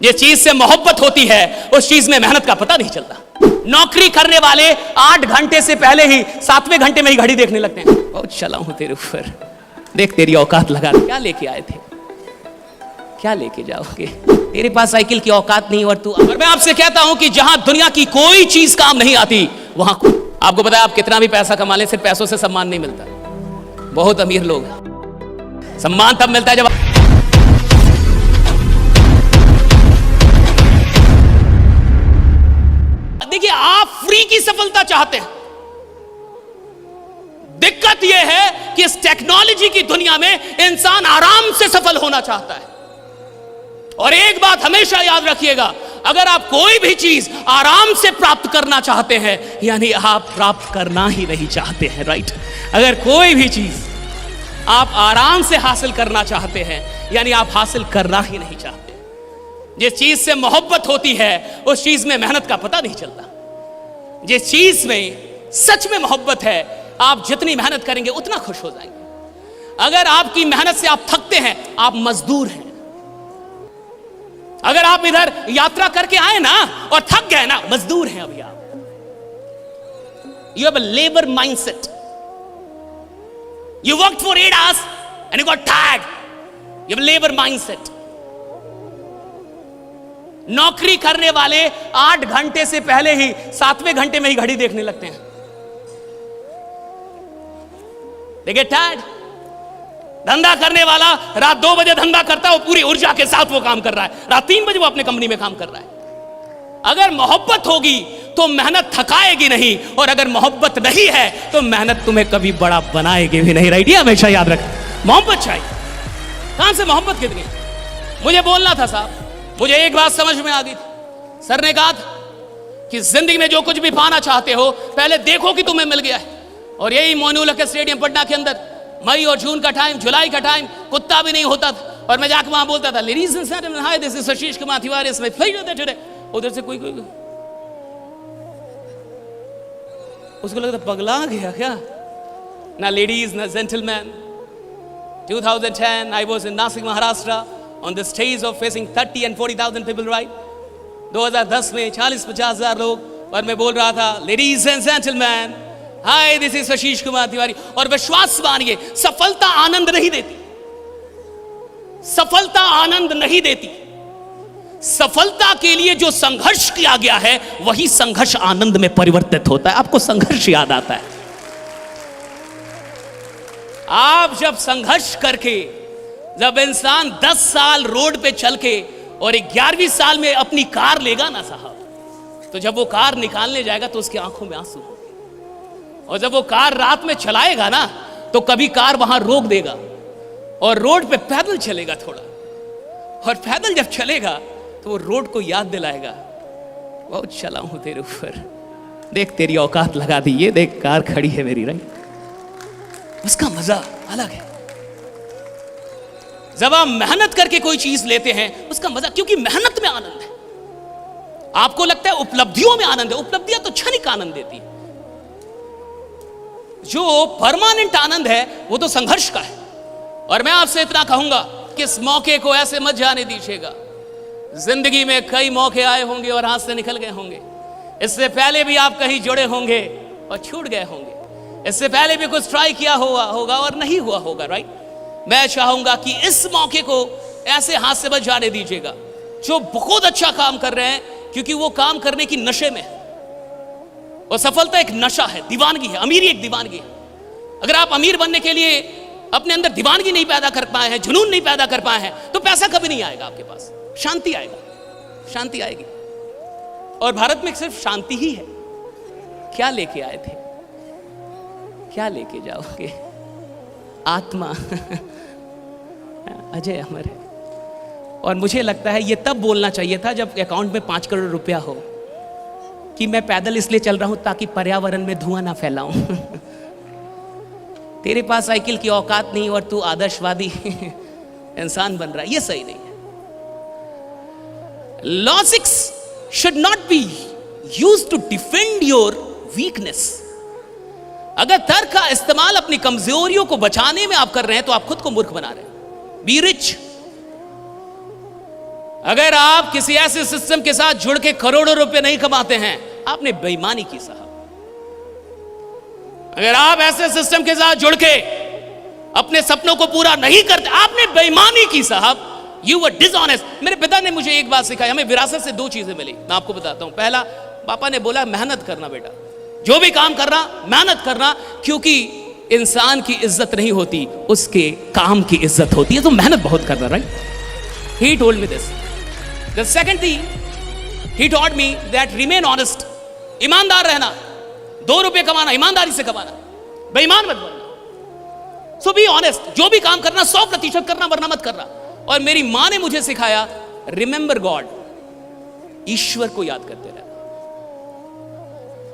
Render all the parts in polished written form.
जिस चीज से मोहब्बत होती है उस चीज में मेहनत का पता नहीं चलता। नौकरी करने वाले 8 घंटे से पहले ही 7वें घंटे में ही घड़ी देखने लगते हैं। बहुत चला हूं तेरे ऊपर, देख तेरी औकात लगा। क्या लेके आए थे, क्या लेके जाओगे? तेरे पास साइकिल की औकात नहीं और मैं आपसे कहता हूं कि जहां दुनिया की कोई चीज काम नहीं आती वहां आपको पता है आप कितना भी पैसा कमा ले, सिर्फ पैसों से सम्मान नहीं मिलता। बहुत अमीर लोग सम्मान तब मिलता है जब देखिए आप फ्री की सफलता चाहते हैं। दिक्कत यह है कि इस टेक्नोलॉजी की दुनिया में इंसान आराम से सफल होना चाहता है। और एक बात हमेशा याद रखिएगा, अगर आप कोई भी चीज आराम से प्राप्त करना चाहते हैं यानी आप प्राप्त करना ही नहीं चाहते हैं, राइट? अगर कोई भी चीज आप आराम से हासिल करना चाहते हैं यानी आप हासिल करना ही नहीं चाहते। जिस चीज से मोहब्बत होती है उस चीज में मेहनत का पता नहीं चलता। जिस चीज में सच में मोहब्बत है आप जितनी मेहनत करेंगे उतना खुश हो जाएंगे। अगर आपकी मेहनत से आप थकते हैं आप मजदूर हैं। अगर आप इधर यात्रा करके आए ना और थक गए ना, मजदूर हैं अभी आप। You have a labour mindset. You worked for 8 hours and you got tired. You have a labor mindset. नौकरी करने वाले 8 घंटे से पहले ही 7वें घंटे में ही घड़ी देखने लगते हैं। They get tired. धंधा करने वाला रात 2 बजे धंधा करता है, वो पूरी ऊर्जा के साथ वो काम कर रहा है। रात 3 बजे वो अपने कंपनी में काम कर रहा है। अगर मोहब्बत होगी तो मेहनत थकाएगी नहीं, और अगर मोहब्बत नहीं है तो मेहनत तुम्हें कभी बड़ा बनाएगी भी नहीं, राइट? ये हमेशा याद रख। मोहब्बत चाहिए। कहां से मोहब्बत कितनी? मुझे बोलना था साहब, मुझे एक बात समझ में आ गई थी। सर ने कहा था कि जिंदगी में जो कुछ भी पाना चाहते हो पहले देखो कि तुम्हें मिल गया है। और यही मोइनुल हक स्टेडियम पटना के अंदर मई और जून का टाइम, जुलाई का टाइम, कुत्ता भी नहीं होता था और मैं जाकर वहां बोलता था, ladies and gentleman, hi this is Ashish Kumar Tiwari, it's my pleasure that today. उधर से कोई उसको लगता पगला गया क्या? ना लेडीज ना gentleman. 2010 I was in Nasik, Maharashtra on the stage of facing 30 and 40,000 people, right? 2010 में 40-50 हजार लोग और मैं बोल रहा था, ladies and gentleman, hi this is Ashish Kumar Tiwari. और विश्वास मानिए, सफलता आनंद नहीं देती। सफलता आनंद नहीं देती। सफलता के लिए जो संघर्ष किया गया है वही संघर्ष आनंद में परिवर्तित होता है। आपको संघर्ष याद आता है? आप जब संघर्ष करके, जब इंसान 10 साल रोड पे चल के और 11वीं साल में अपनी कार लेगा ना साहब, तो जब वो कार निकालने जाएगा तो उसकी आंखों में आंसू होंगे। और जब वो कार रात में चलाएगा ना तो कभी कार वहां रोक देगा और रोड पे पैदल चलेगा थोड़ा, और पैदल जब चलेगा तो वो रोड को याद दिलाएगा, बहुत चला हूं तेरे ऊपर, देख तेरी औकात लगा दी, ये देख कार खड़ी है मेरी, राइट? उसका मजा अलग है। जब आप मेहनत करके कोई चीज लेते हैं उसका मजा, क्योंकि मेहनत में आनंद है। आपको लगता है उपलब्धियों में आनंद है, उपलब्धियां तो क्षणिक आनंद देती है। जो परमानेंट आनंद है वो तो संघर्ष का है। और मैं आपसे इतना कहूंगा कि इस मौके को ऐसे मत जाने दीजिएगा। जिंदगी में कई मौके आए होंगे और हाथ से निकल गए होंगे। इससे पहले भी आप कहीं जुड़े होंगे और छूट गए होंगे। इससे पहले भी कुछ ट्राई किया होगा और नहीं हुआ होगा, राइट? मैं चाहूंगा कि इस मौके को ऐसे हाथ से मत जाने दीजिएगा। जो बहुत अच्छा काम कर रहे हैं, क्योंकि वो काम करने की नशे में है। और सफलता एक नशा है, दीवानगी है, अमीरी एक दीवानगी है। अगर आप अमीर बनने के लिए अपने अंदर दीवानगी नहीं पैदा कर पाए हैं, जुनून नहीं पैदा कर पाए हैं, तो पैसा कभी नहीं आएगा आपके पास। शांति आएगा, शांति आएगी। और भारत में सिर्फ शांति ही है। क्या लेके आए थे, क्या लेके जाओगे? आत्मा अजय अमर है। और मुझे लगता है ये तब बोलना चाहिए था जब अकाउंट में 5 करोड़ रुपया हो कि मैं पैदल इसलिए चल रहा हूं ताकि पर्यावरण में धुआं ना फैलाऊं। तेरे पास साइकिल की औकात नहीं और तू आदर्शवादी इंसान बन रहा है, ये सही नहीं है। Logics should not be used to defend your weakness. अगर तर्क का इस्तेमाल अपनी कमजोरियों को बचाने में आप कर रहे हैं तो आप खुद को मूर्ख बना रहे हैं। बी रिच, अगर आप किसी ऐसे सिस्टम के साथ जुड़ के करोड़ों रुपए नहीं कमाते हैं, आपने बेईमानी की साहब। अगर आप ऐसे सिस्टम के साथ जुड़ के अपने सपनों को पूरा नहीं करते, आपने बेईमानी की साहब। You were dishonest. मेरे पिता ने मुझे एक बात सिखाई, हमें विरासत से 2 चीजें मिली, मैं आपको बताता हूं। पहला, पापा ने बोला मेहनत करना बेटा, जो भी काम करना मेहनत करना, क्योंकि इंसान की इज्जत नहीं होती, उसके काम की इज्जत होती है, तो मेहनत बहुत करना। Right, he told me this. The second thing he taught me that remain honest, ईमानदार रहना, 2 रुपए कमाना ईमानदारी से कमाना, बेईमान मत बनना। सो बी ऑनेस्ट, जो भी काम करना 100% करना, वरना मत करना। और मेरी मां ने मुझे सिखाया रिमेंबर गॉड, ईश्वर को याद करते रहना।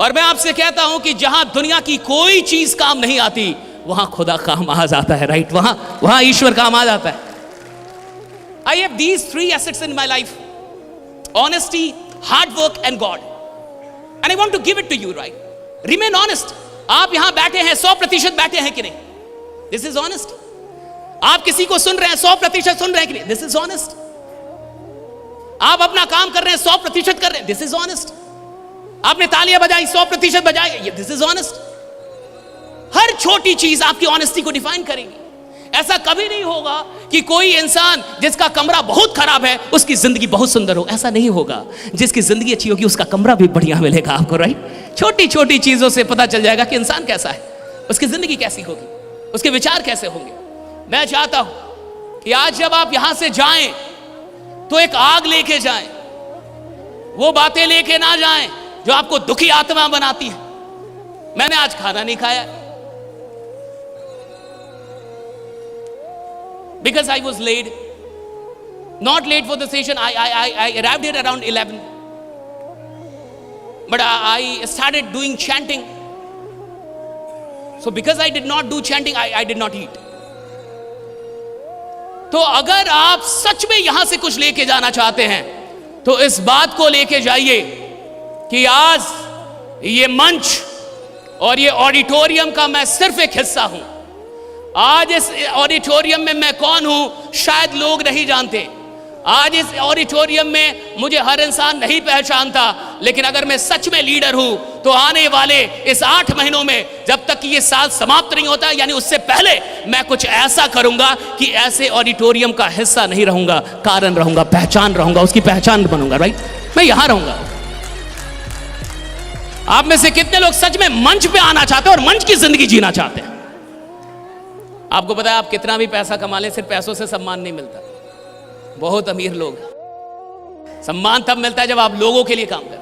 और मैं आपसे कहता हूं कि जहां दुनिया की कोई चीज काम नहीं आती, वहां खुदा काम आ जाता है। राइट, वहां ईश्वर काम आ जाता है। I have these 3 assets in my life: honesty, hard work and God. And I want to give it to you, right? Remain honest. आप यहां बैठे हैं, 100% बैठे हैं कि नहीं? This is honest. आप किसी को सुन रहे हैं, 100% सुन रहे हैं कि नहीं? This is honest. आप अपना काम कर रहे हैं, 100% कर रहे हैं, This is honest. आपने तालियां बजाई, 100% बजाई, This is honest. हर छोटी चीज आपकी ऑनेस्टी को डिफाइन करेगी। ऐसा कभी नहीं होगा कि कोई इंसान जिसका कमरा बहुत खराब है उसकी जिंदगी बहुत सुंदर हो, ऐसा नहीं होगा। जिसकी जिंदगी अच्छी होगी उसका कमरा भी बढ़िया मिलेगा आपको। राइट, छोटी छोटी चीजों से पता चल जाएगा कि इंसान कैसा है, उसकी जिंदगी कैसी होगी, उसके विचार कैसे होंगे। मैं चाहता हूं कि आज जब आप यहां से जाएं तो एक आग लेके जाएं, वो बातें लेके ना जाएं जो आपको दुखी आत्मा बनाती है। मैंने आज खाना नहीं खाया because I was late, not late for the session. I arrived here around 11, but I started doing chanting. So because I did not do chanting, I did not eat. तो अगर आप सच में यहां से कुछ लेके जाना चाहते हैं तो इस बात को लेके जाइए कि आज ये मंच और ये ऑडिटोरियम का मैं सिर्फ एक हिस्सा हूं। आज इस ऑडिटोरियम में मैं कौन हूं शायद लोग नहीं जानते। आज इस ऑडिटोरियम में मुझे हर इंसान नहीं पहचानता, लेकिन अगर मैं सच में लीडर हूं तो आने वाले इस 8 महीनों में, जब तक कि ये साल समाप्त नहीं होता, यानी उससे पहले, मैं कुछ ऐसा करूंगा कि ऐसे ऑडिटोरियम का हिस्सा नहीं रहूंगा, कारण रहूंगा, पहचान रहूंगा, उसकी पहचान बनूंगा। राइट, मैं यहां रहूंगा। आप में से कितने लोग सच में मंच पे आना चाहते हैं और मंच की जिंदगी जीना चाहते हैं? आपको पता है आप कितना भी पैसा कमा लें, सिर्फ पैसों से सम्मान नहीं मिलता। बहुत अमीर लोग, सम्मान तब मिलता है जब आप लोगों के लिए काम करें।